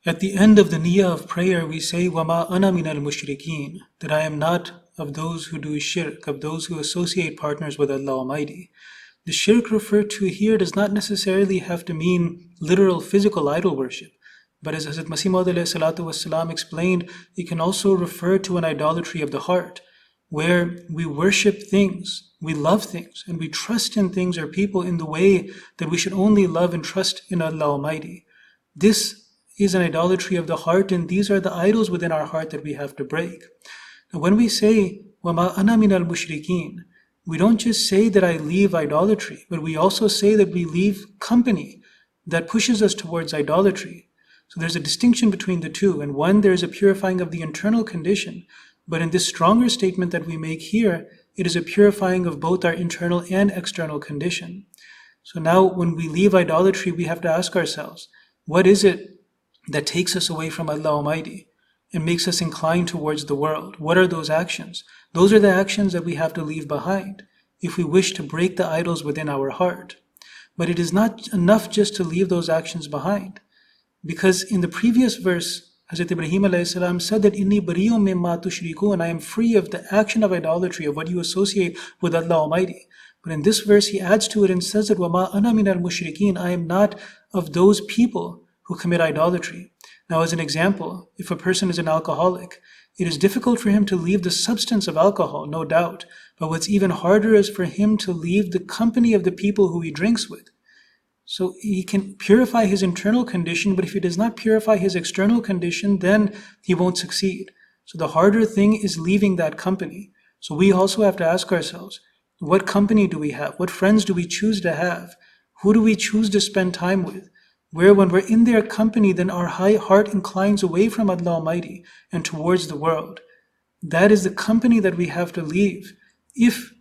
At the end of the niyyah of prayer, we say, وَمَا أَنَا مِنَ الْمُشْرِكِينَ, that I am not of those who do shirk, of those who associate partners with Allah Almighty. The shirk referred to here does not necessarily have to mean literal physical idol worship, but as Hazrat Masih Maud ﷺ explained, it can also refer to an idolatry of the heart, where we worship things, we love things, and we trust in things or people in the way that we should only love and trust in Allah Almighty. This is an idolatry of the heart, and these are the idols within our heart that we have to break. Now, when we say, وَمَا أَنَا مِنَ الْمُشْرِكِينَ, we don't just say that I leave idolatry, but we also say that we leave company that pushes us towards idolatry. So there's a distinction between the two, and one, there is a purifying of the internal condition, but in this stronger statement that we make here, it is a purifying of both our internal and external condition. So now when we leave idolatry, we have to ask ourselves, what is it that takes us away from Allah Almighty and makes us inclined towards the world? What are those actions? Those are the actions that we have to leave behind if we wish to break the idols within our heart. But it is not enough just to leave those actions behind, because in the previous verse, Hazrat Ibrahim a.s. said that Inni bariyum mimma tushrikun, I am free of the action of idolatry, of what you associate with Allah Almighty. But in this verse, he adds to it and says that وَمَا أَنَا مِنَ الْمُشْرِكِينَ, I am not of those people who commit idolatry. Now, as an example, if a person is an alcoholic, it is difficult for him to leave the substance of alcohol, no doubt. But what's even harder is for him to leave the company of the people who he drinks with. So he can purify his internal condition, but if he does not purify his external condition, then he won't succeed. So the harder thing is leaving that company. So we also have to ask ourselves, what company do we have? What friends do we choose to have? Who do we choose to spend time with? Where when we're in their company, then our high heart inclines away from Allah Almighty and towards the world. That is the company that we have to leave if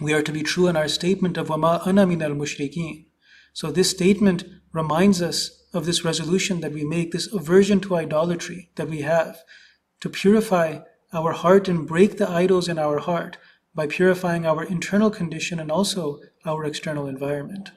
we are to be true in our statement of وَمَا أَنَا مِنَ الْمُشْرِكِينَ. So this statement reminds us of this resolution that we make, this aversion to idolatry that we have, to purify our heart and break the idols in our heart by purifying our internal condition and also our external environment.